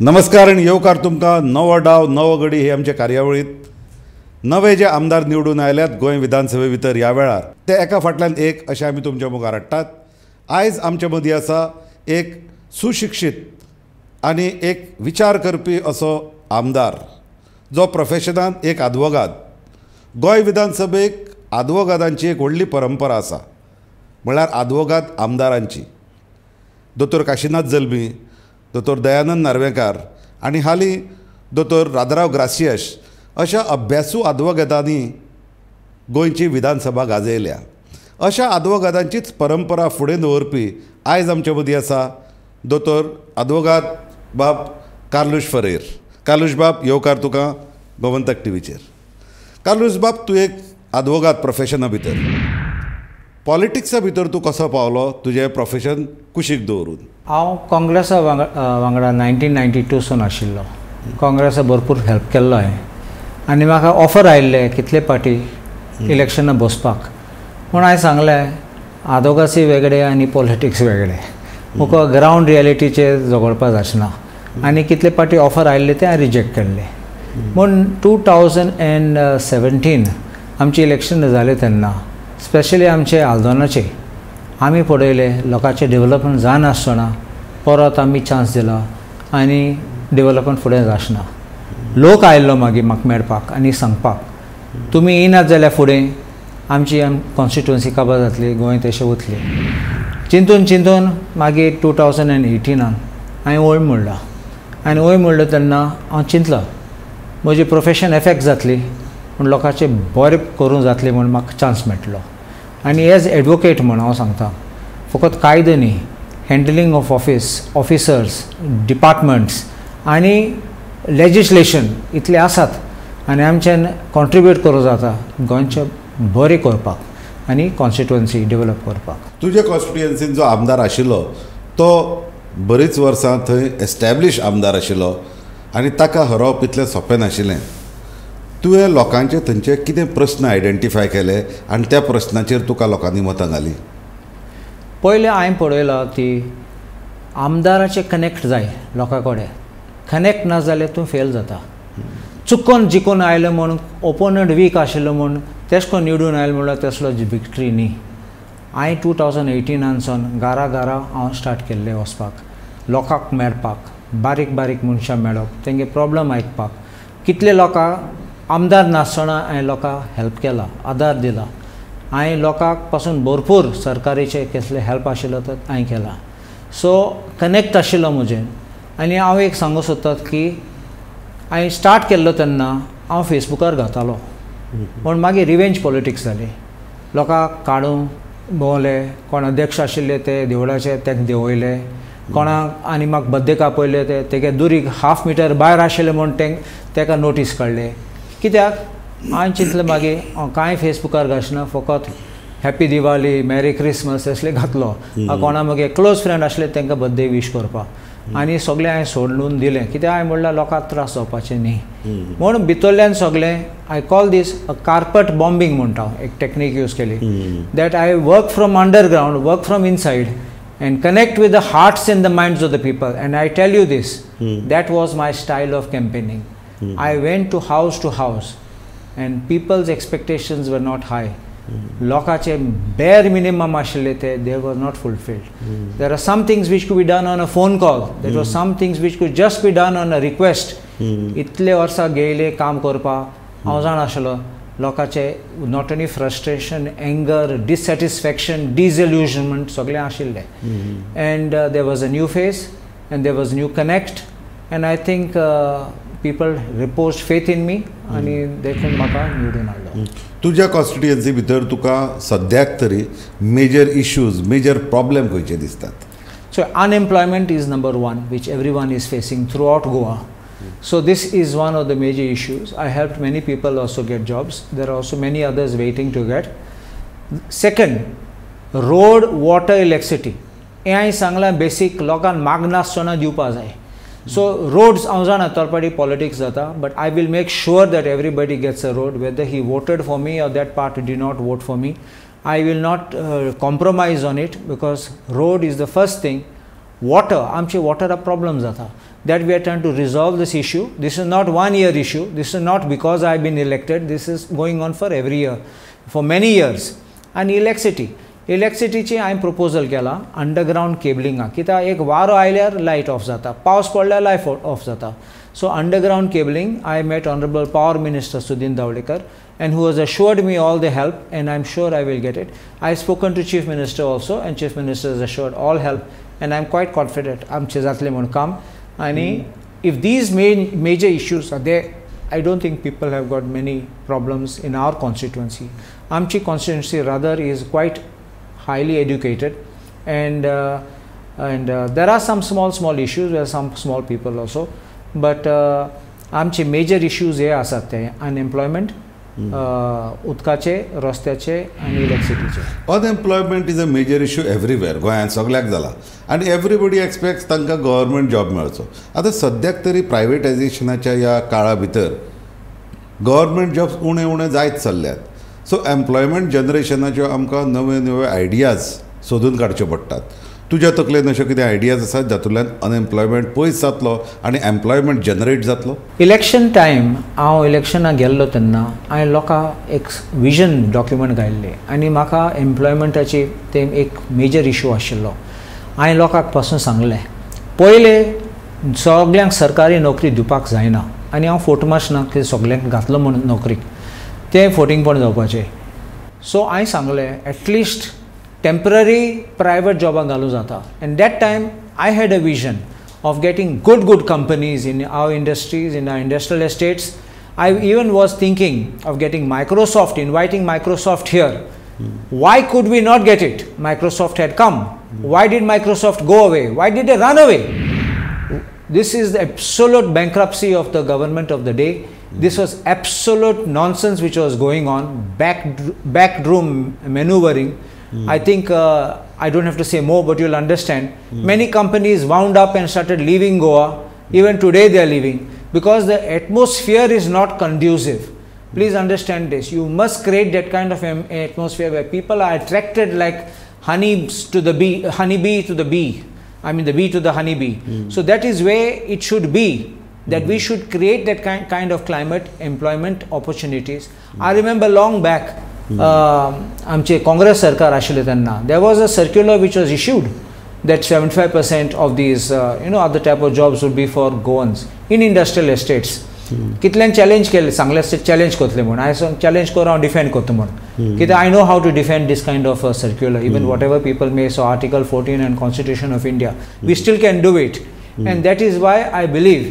नमस्कार आणि येवकार तुमकां नवो डाव नवो घडी हे आमचे कार्यावळीत नवे जे आमदार निवडून आयल्यात गोंय विधानसभे भितर ह्या वेळार ते एका फाटल्यान एक अशें आमी तुमच्या मुखार हाडटात। आयज आमचे मदीं आसा एक सुशिक्षीत आनी एक विचार करपी असो आमदार जो प्रोफेशनान एक आदवोगाद। गोंय विधानसभेक आदवोगादांची एक व्हडली परंपरा आसा, म्हळ्यार आदवोगाद आमदारांची। दोतोर काशीनाथ जल्मी, दोतोर दयानंद नार्वेकार आनी हालीं दोतोर राधाराव ग्रासियस अशा अभ्यासू आदवोगादांनी गोंयची विधानसभा गाजयल्या। अशा आदवोगादांचीच परंपरा फुडें दवरपी आयज आमचे मदीं आसा दोतोर आदवोगाद बाब कार्लुश फरेर। कार्लुश बाब, येवकार तुका गोमंतक टीव्हीचेर। कार्लुश बाब, तूं एक आदवोगाद प्रोफेशना भितर, पॉलिटिक्सा भितर तूं कसो पावलो तुजें प्रोफेशन कुशीक दवरून? हांव काँग्रेसा वांगडा 1992 सून आशिल्लो। काँग्रेसा भरपूर हेल्प केल्लो हांवें आनी म्हाका ऑफर आयिल्ले कितले पाटी इलेक्शनां बसपाक, पूण हांवें सांगलें आदवोगासी वेगळे आनी पॉलिटिक्स वेगळे, म्हाका ग्रावंड रियलिटीचेर झगडपाक जाचना आनी कितले पाटी ऑफर आयिल्ले ते हांवें रिजेक्ट केल्ले। पूण 2017 आमची इलेक्शन जाले तेन्ना स्पेशली आमचे आल्दोनाचे आमी पळयले लोकांचे डेव्हलपमेंट जानासतना परत आमी चान्स दिला आनी डेव्हलपमेंट फुडें जाचना। लोक आयिल्लो मागीर म्हाका मेळपाक आनी सांगपाक तुमी येनात जाल्यार फुडें आमची कॉन्स्टिट्युएन्सी काबार जातली, गोंय तशें वतलें। चिंतून मागीर 2018 हांवें वय म्हणला आनी वय म्हणलो तेन्ना हांव चिंतलो म्हजी प्रोफेशन एफेक्ट जातली पूण लोकांचे बरें करूं जातलें म्हूण म्हाका चान्स मेळटलो। आनी एज एडवोकेट म्हूण हांव सांगता फकत कायदो न्ही, हँडलिंग ऑफ ऑफिसर्स, डिपार्टमेंट्स आनी लेजिस्लेशन इतले आसात आनी आमच्यान कॉन्ट्रिब्यूट करूं जाता गोंयचें बरें करपाक आनी कॉन्स्टिट्युएन्सी डेव्हलप करपाक। तुजे कॉन्स्टिट्युएन्सीन जो आमदार आशिल्लो तो बरीच वर्सां थंय एस्टॅब्लीश आमदार आशिल्लो आनी ताका हरोवप इतलें सोंपें नाशिल्लें। तुवें लोकांचे थंयचे कितें प्रस्न आयडेंटिफाय केले आनी त्या प्रस्नाचेर तुका लोकांनी मतां घाली? पयलें हांवें पळयलां की आमदाराचें कनेक्ट जाय लोकां कडेन, कनेक्ट ना जाल्यार तूं फेल जाता। चुकोन जिखून आयलो म्हूण ओपोनंट वीक आशिल्लो म्हूण तेश कोन्न निवडून आयलो म्हणल्यार तसलो विक्ट्री न्ही। हांवें 2018 गारा हांव स्टार्ट केल्लें वचपाक, लोकांक मेळपाक, बारीक मनशां मेळप, तेंगे प्रॉब्लम आयकपाक। कितले लोकांक आमदार नासतना हांवें लोकांक हेल्प केला, आदार दिला। हांवें लोकांक पासून भरपूर सरकारीचे कसले हेल्प आशिल्लो तो हांवें केला। सो कनेक्ट आशिल्लो म्हजें। आनी हांव एक सांगूं सोदतात की हांवें स्टार्ट केल्लो तेन्ना हांव फेसबुकार घातालो, पूण मागीर रिवेंज पॉलिटिक्स जाली। लोकांक काडून भोंवले, कोण अध्यक्ष आशिल्ले ते देवळाचे तेका देंवयले, कोणाक आनी म्हाका बड्डेक आपयले तेगे दुरीग 1/2 मीटर भायर आशिल्ले म्हूण तेका नोटीस काडले। कित्याक हांवें चिंतलें मागीर हांव कांय फेसबुकार घालना, फकत हॅप्पी दिवाळी, मेरी क्रिसमस असले घातलो। कोणा म्हगे क्लोज फ्रेंड आसले तांकां बर्थडे विश करपाक आनी सगळें हांवें सोडून दिलें। कित्याक हांवें म्हणल्यार लोकांक त्रास जावपाचें न्ही म्हूण भितरल्यान सगळें I call this a carpet bombing म्हणटा हांव, एक टेक्नीक यूज केली that I work from underground, work from inside and connect with the hearts and the minds of the people. And I tell you this, that was my style of campaigning. I went to house and people's expectations were not high. Lokache bare minimum ashile they were not fulfilled. There are some things which could be done on a phone call. There were some things which could just be done on a request. Itle वर्सा गेले काम करपा हांव जाण आशिल्लो लोकांचे not only frustration, anger, dissatisfaction, disillusionment सगळें आशिल्लें। And there was a new face and there was new connect and I think people repose faith in me आनी देखून म्हाका निवडून हाडलो। तुज्या कॉन्स्टिट्युएन्सी भितर तुका सद्याक तरी मेजर इश्यूज, मेजर प्रॉब्लेम खंयचे दिसतात? So unemployment is number 1 which everyone is facing throughout Goa. So this is one of the major issues. I helped many people also get jobs. There are also many others waiting to get. Second, road, water, electricity. हे हांवें सांगलां बेसीक लोकांक माग नासतना दिवपा जाय। सो roads हांव जाणा थर्ड पॉलिटिक्स जाता, but I will make sure that everybody gets a road, whether he voted for me or that party did not vote for me. I will not compromise on it because road is the first thing. water, आमचे water problem जाता. That we are trying to resolve this issue. This is not 1 year issue. This is not because I have been elected. This is going on for every year, for many years. And electricity ची हांवें proposal केला underground cabling कित्याक एक वारो आयल्यार light off जाता, पावस पडल्यार light off जाता. So underground cabling, I met Honorable Power Minister Sudhin Davdekar, and who has assured me all the help, and I'm sure I will get it. I have spoken to Chief Minister also, and Chief Minister has assured all help, and I'm quite confident आमचे जातले म्हणून काम. And if these major issues are there, I don't think people have got many problems in our constituency. Amchi constituency rather is quite highly educated, and there are some small issues, there are some small people also, but amchi major issues हे आसात ते unemployment, उदकाचे, रस्त्याचे आणि इलेक्ट्रिसिटीचे. Unemployment is a major issue everywhere, गोंयांत सगळ्याक जाला, आनी एवरीबडी एक्सपेक्ट्स तांकां गव्हर्मेंट जॉब मेळचो. आतां सद्याक तरी प्रायवेटायझेशनाच्या ह्या काळा भितर गव्हर्मेंट जॉब्स उणे जायत चल्ल्यात. सो एम्प्लॉयमेंट जनरेशनाच्यो आमकां नवे आयडियाज सोदून काडच्यो पडटात. तुज्या तकलेन अश्यो कितें आयडियाज आसात जातूंतल्यान अनएम्प्लॉयमेंट पयस जातलो आनी एम्प्लॉयमेंट जनरेट जातलो? इलेक्शन टायम हांव इलेक्शनाक गेल्लो तेन्ना हांवें लोकांक एक विजन डॉक्युमेंट घाल्लें, आनी म्हाका एम्प्लॉयमेंटाची ते एक मेजर इश्यू आशिल्लो. हांवें लोकांक पासून सांगलें पयले सगल्यांक सरकारी नोकरी दिवपाक जायना, आनी हांव फोट मारचना की सगल्यांक घातलो म्हणून नोकरीक, तें फोटींग पण जावपाचें. सो हांवें सांगलें एटलिस्ट temporary private job घालूं जाता. And that time I had a vision of getting good companies in our industries, in our industrial estates. I even was thinking of getting Microsoft, inviting Microsoft here. Why could we not get it? Microsoft had come. Why did Microsoft go away? Why did they run away? This is the absolute bankruptcy of the government of the day. This was absolute nonsense which was going on, backroom maneuvering. I think I don't have to say more, but you'll understand. Many companies wound up and started leaving Goa. Even today they are leaving because the atmosphere is not conducive. Please understand this. You must create that kind of atmosphere where people are attracted like honeybee to the bee. I mean the bee to the honeybee. So that is where it should be. That we should create that kind of climate, employment opportunities. I remember long back, आमचे काँग्रेस सरकार आशिल्लें तेन्ना there was a circular which was issued that 75% of these other type of jobs would be for Goans in industrial estates. कितल्यान challenge केलें, सांगलें challenge करतलें म्हणून. हांवें चॅलेंज करून हांव डिफेंड करता म्हणून, कित्याक I know how to defend this kind of circular. Even whatever people may so article 14 and Constitution of India, we still can do it. And that is why I believe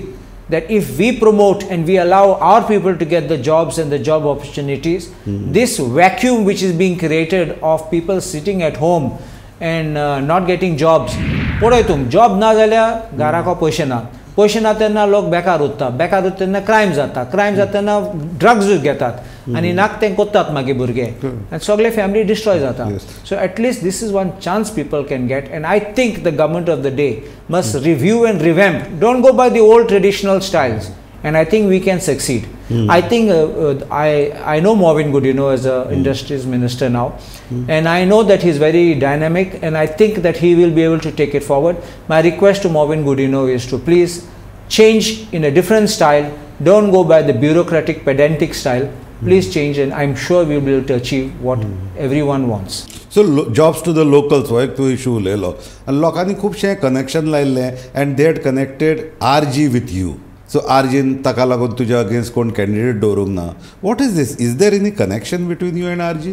that if we promote and we allow our people to get the jobs and the job opportunities, this vacuum which is being created of people sitting at home and not getting jobs. पळय तुम job ना जाल्यार घराको पयशे ना तेन्ना लोक बेकार उरता तेन्ना क्रायम जाता तेन्ना ड्रग्स घेतात आनी नाक तें कोत्तात मागीर भुरगे, आनी सगळे फॅमिली डिस्ट्रॉय जाता. So at least this is one chance people can get, and I think the government of the day must review and रिवॅम्प, don't go by the old traditional styles, and I think we can succeed. I think I know Marvin Goodino as a industries minister now, and I know that he's very dynamic, and I think that he will be able to take it forward. My request to Marvin Goodino is to please change in a different style. Don't go by the bureaucratic pedantic style. Please change, and I'm sure we'll be able to achieve what everyone wants. So jobs to the locals हो एक तो issue उलयलो, आनी लोकांनी खुबशें connection लायिल्लें, and they had connected RG with you. So RGन ताका लागून तुज्या अगेन्स्ट कोण कॅन्डिडेट दवरूंक ना. What is this? Is there any connection between you and RG?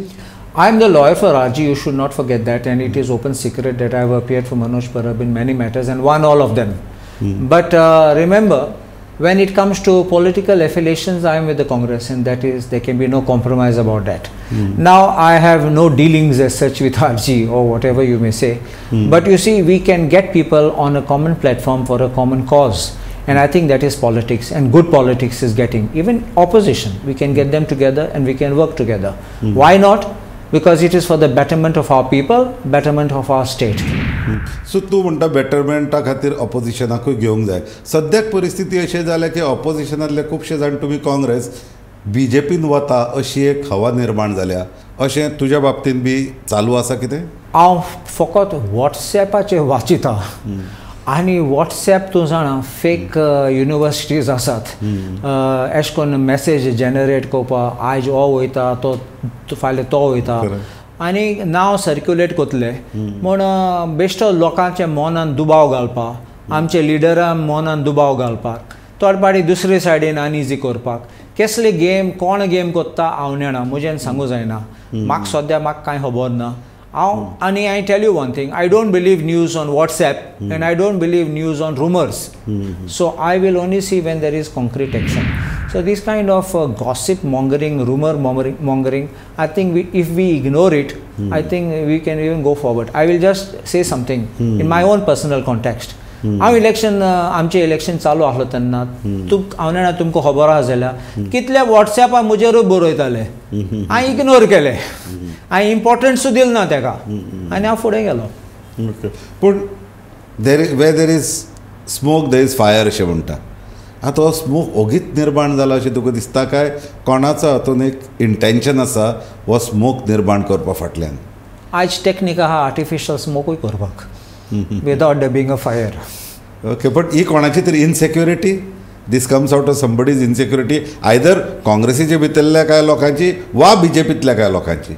I'm the lawyer for RG, you should not forget that, and it is open secret that I have appeared for Manoj Parab in many matters and won all of them. But remember, when it comes to political affiliations, I am with the Congress, and that is, there can be no compromise about that. Now I have no dealings as such with RG or whatever you may say, but you see, we can get people on a common platform for a common cause. And I think that is politics, and good politics is getting even opposition. We can get them together and we can work together. Why not? Because it is for the betterment of our people, betterment of our state. सो तूं म्हणटा बेटरमेंटा खातीर ऑपोजिशनाकूय घेवंक जाय. सद्याक परिस्थिती अशें जाल्या की ऑपोजिशनांतले खुबशे जाण तुमी काँग्रेस BJPन वता अशी एक हवा निर्माण जाल्या, अशें तुज्या बाबतींत बी चालू आसा कितें? हांव फकत वॉट्सॅपाचेर वाचिता. आनी वॉट्सॅप तूं जाणा फेक युनिवर्सिटीज आसात एश कोन्न मॅसेज जनरेट करपाक आयज हो वयता तो फाल्यां तो वयता आनी नांव सर्क्युलेट कोतले म्हूण बेश्टो लोकांच्या मनान दुबाव घालपाक आमच्या लिडरान मनान दुबाव घालपाक थोडे पाटी दुसरे सायडीन अनइजी करपाक कसले गेम कोण गेम कोत्ता हांव नेणा म्हज्यान सांगूं जायना म्हाका सद्या म्हाका कांय खबर ना हांव आनी I tell you one thing I don't believe news on WhatsApp and I don't believe news on rumours so I will only see when there is concrete action so this kind of gossip mongering rumor mongering I think if we ignore it I think we can even go forward. I will just say something in my own personal context. हांव election आमचें election चालू आसलो तेन्ना हांव जाणा तुमकां खबर आसा जाल्यार कितले वॉट्सॅपार म्हजेरूच बरयताले हांवें इग्नोर केलें हांवें इम्पोर्टन्सूच दिलें ना ताका आनी हांव फुडें गेलो पूण there is smoke there is fire अशें म्हणटा आतां हो स्मोक ओगीच निर्माण जाला अशें तुका दिसता काय कोणाचो हातून एक इंटेंशन आसा हो स्मोक निर्माण करपा फाटल्यान आयज टॅक्नीक आहा आर्टिफिशियल स्मोकूय करपाक without there being a fire okay but ही कोणाची तरी insecurity this comes out of somebody's insecurity either काँग्रेसीचे भितरल्या कांय लोकांची वा बीजेपींतल्या कांय लोकांची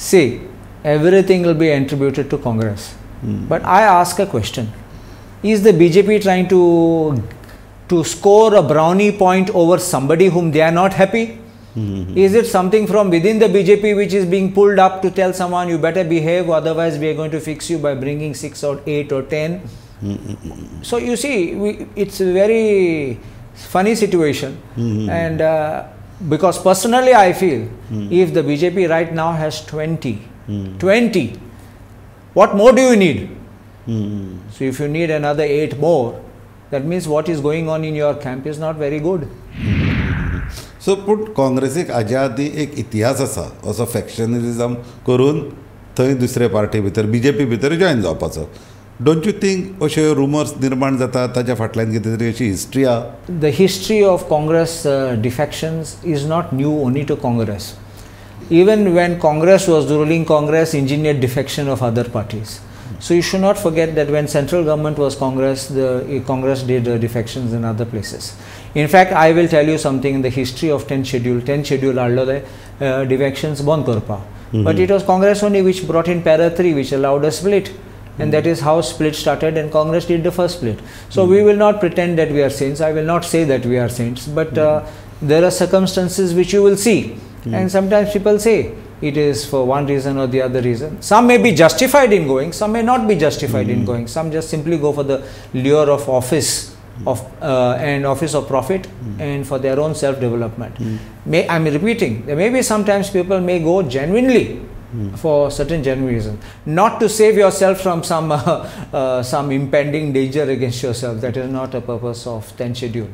see everything will be attributed to Congress but I ask a question is the BJP trying to score a brownie point over somebody whom they are not happy? Is it something from within the BJP which is being pulled up to tell someone you better behave otherwise we are going to fix you by bringing 6 or 8 or 10? So you see it's a very funny situation and because personally I feel if the BJP right now has 20 what more do you need? So if you need another 8 more that means what is going on in your camp is not very good. So पूण काँग्रेसीक हाज्या आदीं एक इतिहास आसा असो फॅक्शनलिजम करून थंय दुसरे पार्टी भितर बीजेपी भितर जॉयन जावपाचो डोंट यू थिंक अशे रुमर्स निर्माण जाता ताच्या फाटल्यान कितें तरी अशी हिस्ट्री आहा the history of Congress defections is not new only to Congress even when Congress was the ruling Congress engineered defection of other parties. So you should not forget that when central government was Congress, the Congress did defections in other places. In fact, I will tell you something in the history of 10 schedule allode defections bon korpa. But it was Congress only which brought in para 3 which allowed a split. And that is how split started and Congress did the first split. So we will not pretend that we are saints. I will not say that we are saints. But there are circumstances which you will see. And sometimes people say it is for one reason or the other reason. Some may be justified in going, some may not be justified in going. Some just simply go for the lure of office and office of profit and for their own self-development. I am repeating, there may be sometimes people may go genuinely for certain genuine reason. Not to save yourself from some impending danger against yourself. That is not a purpose of 10 schedule.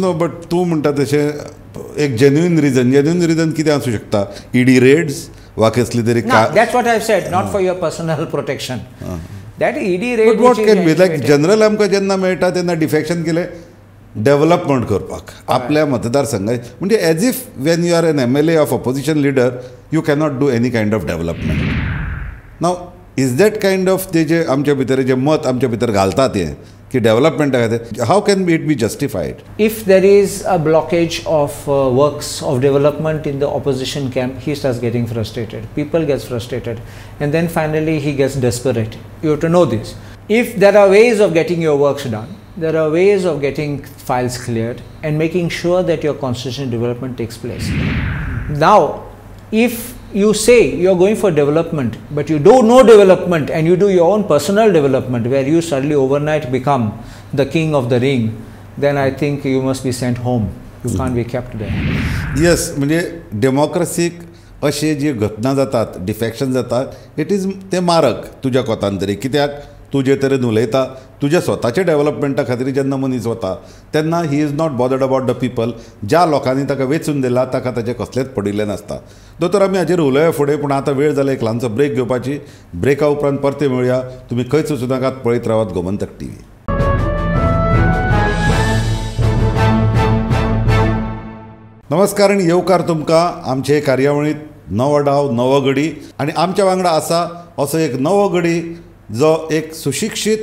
No, but तू म्हणता तशें एक genuine reason कितें आसूं शकता? ED raids वा कसली तरी that's what I've said, not for your personal protection. That ED raid but what can be like general आमकां जेन्ना मेळटा तेन्ना डिफेक्शन केलें डेव्हलपमेंट करपाक आपल्या मतदारसंघात म्हणजे as if when you are an MLA of opposition leader you cannot do any kind of development नाव इज दॅट कायंड ऑफ ते जे आमच्या भितर जे मत आमच्या भितर घालतात हे की डेव्हलपमेंटा खातीर how can it be justified if there is a blockage of works of development in the opposition camp he starts getting frustrated people gets frustrated and then finally he gets desperate. You have to know this. If there are ways of getting your works done, there are ways of getting files cleared and making sure that your constitutional development takes place. Now, if you say you are going for development, but you do no development and you do your own personal development where you suddenly overnight become the king of the ring, then I think you must be sent home. You can't be kept there. Yes, म्हणजे डेमोक्रेसीक अशे जी घटना जातात defection जातात it is ते मारक तुज्या कोतान तरी कित्याक तूं जे तरेन उलयता तुज्या स्वताच्या डेव्हलपमेंटा खातीर जेन्ना मनीस वता तेन्ना he is not bothered about the people ज्या लोकांनी ताका वेचून दिला ताका ताचें कसलेंच पडिल्लें नासता दोतोर आमी हाजेर उलया फुडें पूण आतां वेळ जाला एक ल्हानसो ब्रेक घेवपाची ब्रेका उपरांत परते मेळुया तुमी खंयच वचूं नाकात पळयत रावात गोमंतक TV. नमस्कार आनी येवकार तुमकां आमचे कार्यावळींत नवो डाव नवो घडी आनी आमच्या वांगडा आसा असो एक नवो घडी जो एक सुशिक्षीत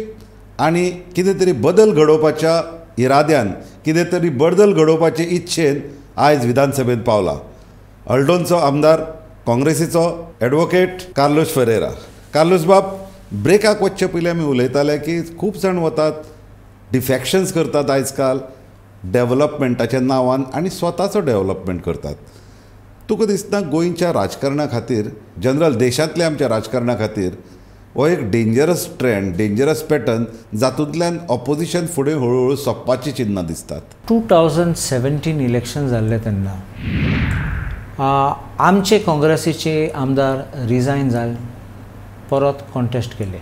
आनी कितें तरी बदल घडोवपाच्या इराद्यान कितें तरी बदल घडोवपाचे इच्छेन आयज विधानसभेत पावला. हळडोणचो आमदार काँग्रेसीचो एडवोकेट कार्लोस फेरेरा. कार्लोस बाब, ब्रेकाक वचचे पयलीं आमी उलयताले की खूब जाण वतात, डिफेक्शन्स करतात आयज काल डेव्हलपमेंटाच्या नांवान आनी स्वताचो डेव्हलपमेंट करतात. तुका दिसना गोंयच्या राजकारणा खातीर, जनरल देशांतल्या आमच्या राजकारणा खातीर हो एक डेंजरस ट्रेंड, डेंजरस पॅटर्न जातूंतल्यान ऑपोजिशन फुडें हळूहळू सोंपपाची चिन्नां दिसतात. 2017 इलेक्शन जाल्ले तेन्ना आमचे काँग्रेसीचे आमदार रिजायन जाले, परत कॉन्टेस्ट केले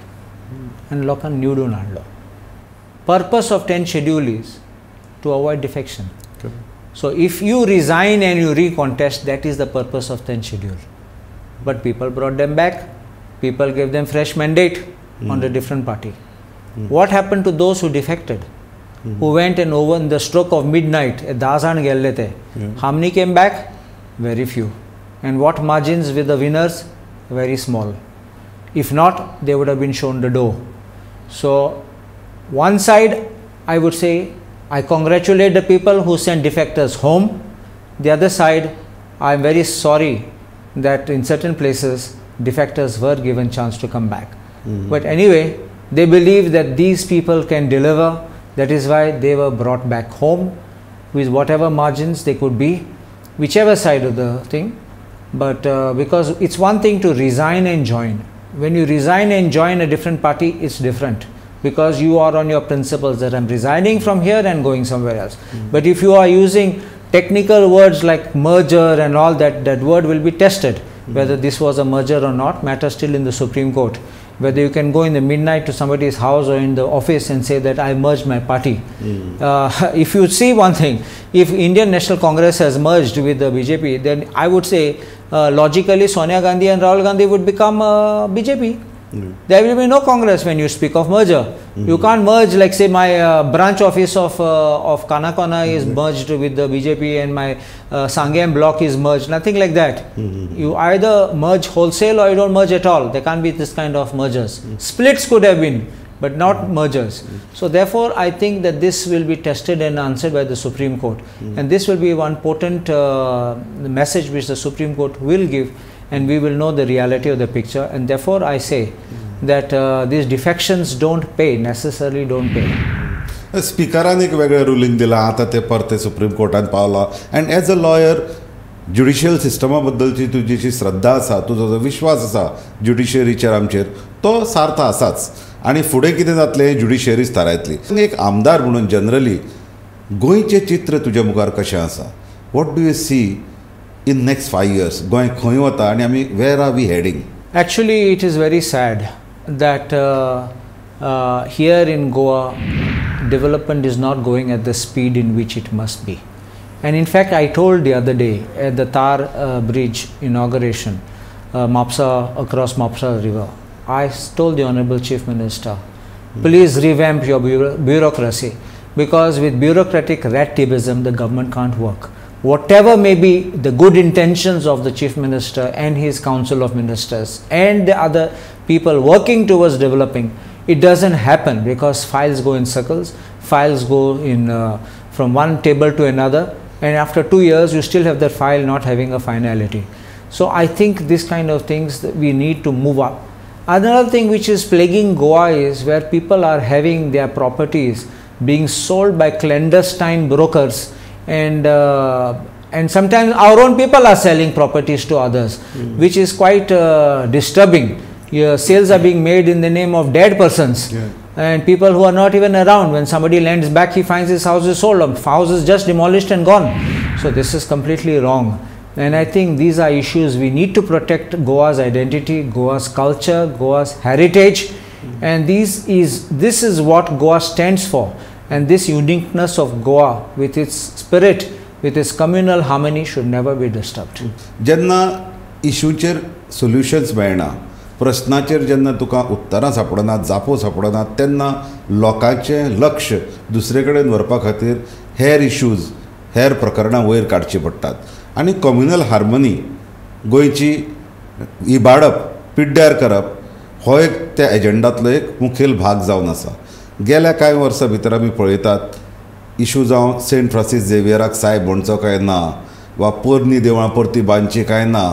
आनी लोकांनी निवडून हाडलो. Purpose of 10th schedule is to avoid defection. So if you resign and you recontest, that is the purpose of 10th schedule. But people brought them back. People gave them fresh mandate on the different party. What happened to those who defected? Who went and over in the stroke of midnight, Dazan Gellete. How many came back? Very few. And what margins with the winners? Very small. If not, they would have been shown the door. So one side, I would say, I congratulate the people who sent defectors home. The other side, I am very sorry that in certain places defectors were given chance to come back. But anyway, they believe that these people can deliver. That is why they were brought back home with whatever margins they could be, whichever side of the thing. But because it's one thing to resign and join. When you resign and join a different party, it's different. Because you are on your principles that I'm resigning from here and going somewhere else. But if you are using technical words like merger and all that, that word will be tested. Whether this was a merger or not matters still in the Supreme Court. Whether you can go in the midnight to somebody's house or in the office and say that I merged my party. If you see one thing, if Indian National Congress has merged with the BJP, then I would say logically Sonia Gandhi and Rahul Gandhi would become BJP. There will be no Congress when you speak of merger. You can't merge, like say my branch office of Kanakona is merged with the BJP and my Sangam block is merged. Nothing like that. You either merge wholesale or you don't merge at all. There can't be this kind of mergers. Splits could have been, but not mergers. So therefore, I think that this will be tested and answered by the Supreme Court. And this will be one potent message which the Supreme Court will give. And we will know the reality of the picture, and therefore I say that these defections don't pay, necessarily don't pay. स्पिकरान एक वेगळें ruling दिलां, आतां ते परते supreme कोर्टान पावला. And as a lawyer, judicial सिस्टमा बद्दलची तुजी जी श्रद्धा आसा, तुजो जो विश्वास आसा ज्युडिशियरीचेर आमचेर, तो सार्थ आसाच. आनी फुडें कितें जातलें ज्युडिशियरीच थारायतली. एक आमदार म्हणून जनरली गोंयचें चित्र तुज्या मुखार कशें आसा? What do you see in next 5 years? Goa खंय वता आनी आमी where are we heading? Actually, it is very sad that here in Goa, development is not going at the speed in which it must be. And in fact, I told the other day at the Tar bridge inauguration, Mapsa, across Mapsa river, I told the Honorable Chief Minister, please revamp your bureaucracy, because with bureaucratic rat tapeism, the government can't work. Whatever may be the good intentions of the Chief Minister and his Council of Ministers and the other people working towards developing, it doesn't happen because files go in circles, files go in from one table to another, and after 2 years you still have that file not having a finality. So I think this kind of things that we need to move up. Another thing which is plaguing Goa is where people are having their properties being sold by clandestine brokers. And sometimes our own people are selling properties to others, which is quite disturbing. Sales are being made in the name of dead persons, and people who are not even around. When somebody lands back, he finds his house is sold. The house is just demolished and gone. So this is completely wrong. And I think these are issues we need to protect Goa's identity, Goa's culture, Goa's heritage, and this is what Goa stands for. And this uniqueness of Goa with its spirit, with its communal harmony should never be disturbed. जेन्ना इश्यूचेर solutions मेळना, प्रश्नाचेर जेन्ना तुका उत्तरां सापडनात, जापो सापडनात, तेन्ना लोकांचें लक्ष दुसरे कडेन व्हरपा खातीर हेर इश्यूज, हेर प्रकरणां वयर काडची पडटात. आनी कम्युनल हार्मनी गोंयची इबाडप, पिड्ड्यार करप हो एक त्या एजेंडांतलो एक मुखेल भाग जावन आसा. गेल्या कांय वर्सां भितर आमी पळयतात इशू जावं सेंट फ्रांसीस झेवियराक साहेब म्हणचो काय ना वा पोरणी देवळां परती बांदची काय ना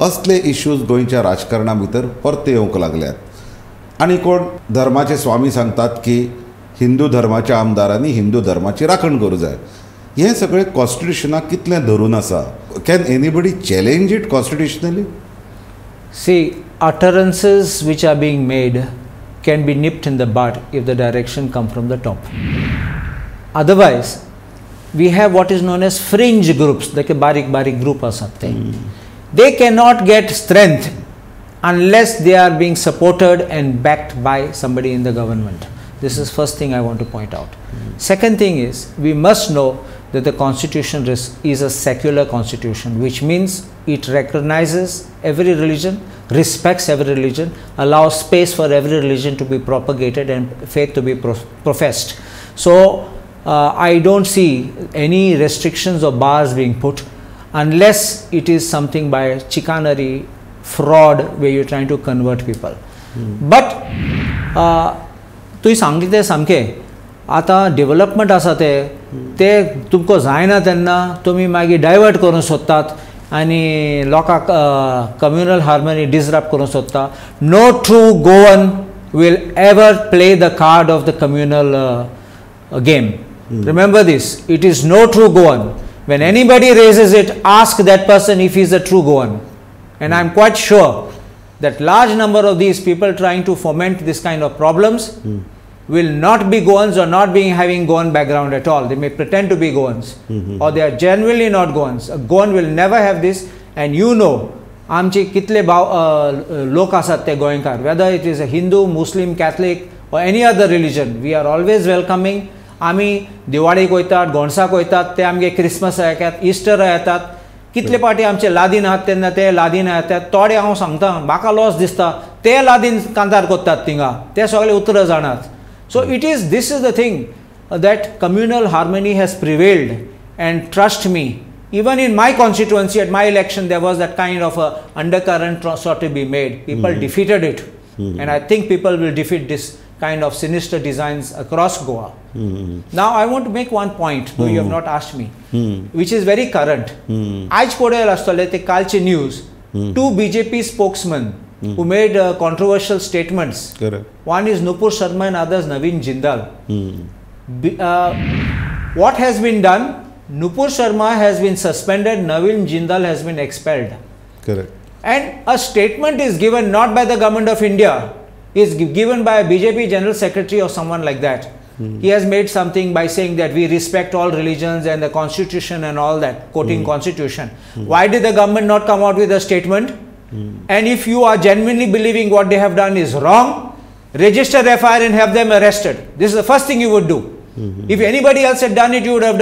असले इश्यूज गोंयच्या राजकारणा भितर परते येवंक लागल्यात आनी कोण धर्माचे स्वामी सांगतात की हिंदू धर्माच्या आमदारांनी हिंदू धर्माची राखण करूं जाय हें सगळें कॉन्स्टिट्युशनाक कितलें धरून आसा can anybody challenge it constitutionally See, utterances which are being made can be nipped in the bud if the direction come from the top. Otherwise, we have what is known as fringe groups, like a barik group or something. They cannot get strength unless they are being supported and backed by somebody in the government. This is first thing I want to point out. Second thing is, we must know that the constitution is a secular constitution, which means it recognizes every religion, respects every religion, allows space for every religion to be propagated and faith to be professed. So I don't see any restrictions or bars being put unless it is something by chicanery, fraud, where you're trying to convert people. But तुवें सांगलें तें सामकें आतां development आसा ते तुमकां जायना तेन्ना तुमी मागीर डायवर्ट करूंक सोदतात आनी लोकांक कम्युनल हार्मनी डिसरप्ट करूंक सोदता no true Goan will ever play the card of the communal game. Remember this, it is no true Goan. When anybody raises it, ask that person if he is a true Goan. And I am quite sure that large number of these people trying to foment this kind of problems will not be Goans or not being having Goan background at all. They may pretend to be Goans or they are genuinely not Goans. A Goan will never have this, and you know आमचे कितले लोक आसात ते गोंयकार, whether it is a Hindu, Muslim, Catholic or any other religion, we are always welcoming. आमी दिवाळीक वयतात, गोंडसाक वयतात, ते आमगे क्रिसमस येतात, इस्टर येतात, कितले पाटी आमचे लादीन आहात तेन्ना ते लादीन येतात, थोडे हांव सांगता म्हाका लॉस दिसता ते लादीन कांतार कोत्तात थिंगा, ते सगळे उतर जाणात. So it is, this is the thing, that communal harmony has prevailed, and trust me, even in my constituency at my election there was that kind of a undercurrent sort to be made. People defeated it, and I think people will defeat this kind of sinister designs across Goa. Now I want to make one point, though you have not asked me, which is very current. Aaj podeyal astale te kalche news, two BJP spokesmen who made controversial statements. Correct. One is Nupur Sharma and others Naveen Jindal. What has been done? Nupur Sharma has been suspended, Naveen Jindal has been expelled. Correct. And a statement is given not by the government of India, is given by a BJP general secretary or someone like that. He has made something by saying that we respect all religions and the constitution and all that, quoting constitution. Why did the government not come out with a statement? And if you are genuinely believing what they have done is wrong, register FIR and have them arrested. This is the first thing you would do. If anybody else had done it, you would have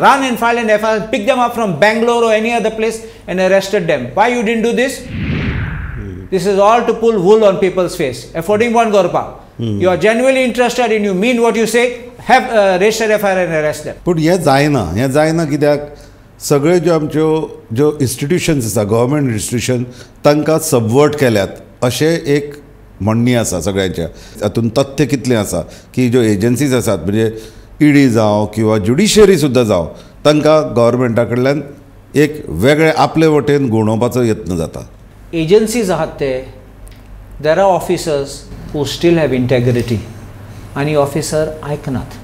run and filed an FIR, picked them up from Bangalore or any other place and arrested them. Why you didn't do this? This is all to pull wool on people's face. Affording one Gorpa. You are genuinely interested and you mean what you say, have register FIR and arrest them. पूण हें जायना कित्याक सगळे ज्यो institutions आसा government institution तांकां subvert केल्यात अशें एक म्हणणी आसा सगळ्यांच्या. हातूंत तथ्य कितलें आसा की ज्यो एजन्सीज आसात म्हणजे ईडी जावं किंवा ज्युडिशियरी सुद्दां जावं तांकां गव्हर्मेंटा कडल्यान एक वेगळे आपले वटेन घुंवडावपाचो यत्न जाता. Agencies आहात ते, there are officers who still have integrity आणि ऑफिसर आयकनात,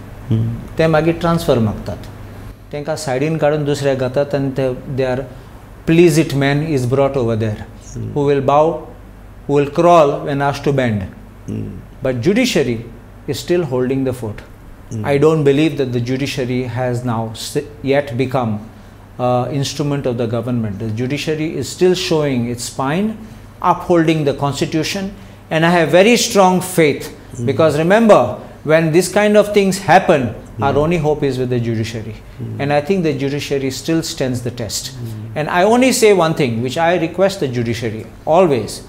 ते मागीर ट्रान्सफर मागतात, तांकां सायडीन काडून दुसऱ्या घातात आनी they are please it man is brought over there who will bow, who will crawl when asked to bend. But judiciary is still holding the fort. I don't believe that the judiciary has now yet become instrument of the government. The judiciary is still showing its spine, upholding the constitution, and I have very strong faith because remember, when this kind of things happen, our only hope is with the judiciary, and I think the judiciary still stands the test. And I only say one thing which I request the judiciary always.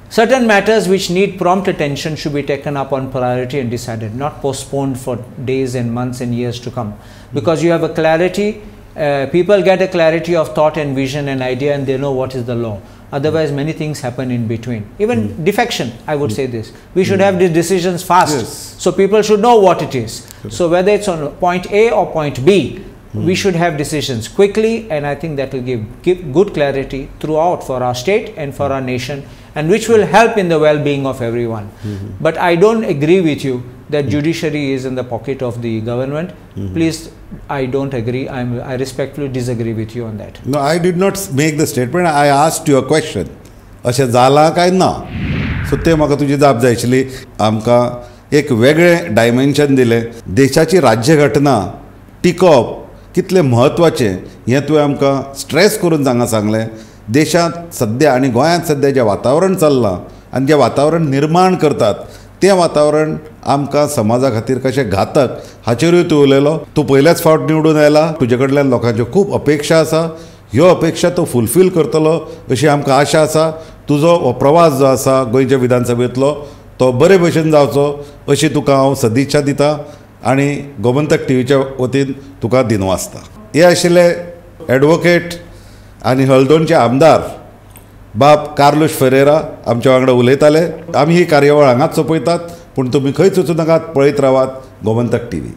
Certain matters which need prompt attention should be taken up on priority and decided, not postponed for days and months and years to come, because you have a clarity, people get a clarity of thought and vision and idea, and they know what is the law. Otherwise, many things happen in between. Even defection, I would say this. We should have these decisions fast. Yes. So people should know what it is. So whether it's on point A or point B, we should have decisions quickly, and I think that will give good clarity throughout for our state and for our nation, and which will help in the well-being of everyone. But I don't agree with you that judiciary is in the pocket of the government. Please, I don't agree. I respectfully disagree with you on that. No, I did not make the statement. I asked you a question. अशें जाला काय ना? सो ते म्हाका तुजी जाप जाय आशिल्ली. आमकां एक वेगळें डायमेन्शन दिलें. देशाची राज्यघटना टिकोवप कितलें म्हत्वाचें हें तुवें आमकां स्ट्रेस करून सांगलें. देशांत सद्या आनी गोंयांत सद्या जें वातावरण चल्लां आनी जें वातावरण निर्माण करतात तें वातावरण आमकां समाजा खातीर कशें घातक हाचेरूय तूं उलयलो. तूं पयलेच फावट निवडून आयला. तुजे कडल्यान लोकांच्यो खूब अपेक्षा आसा. ह्यो अपेक्षा तूं फुलफील करतलो अशी आमकां आशा आसा. तुजो हो प्रवास जो आसा गोंयच्या विधानसभेंतलो तो बरे भशेन जावचो अशी तुका हांव सदिच्छा दितां आनी गोमंतक टीव्हीच्या वतीन तुका दिनवासता. हे आशिल्ले एडवोकेट आनी हळदोणचे आमदार बाब कार्लोस फेरेरा आमच्या वांगडा उलयताले. आमी ही कार्यावळ हांगाच सोंपयतात, पूण तुमी खंयच वचूं नाकात, पळयत रावात गोमंतक टीव्ही.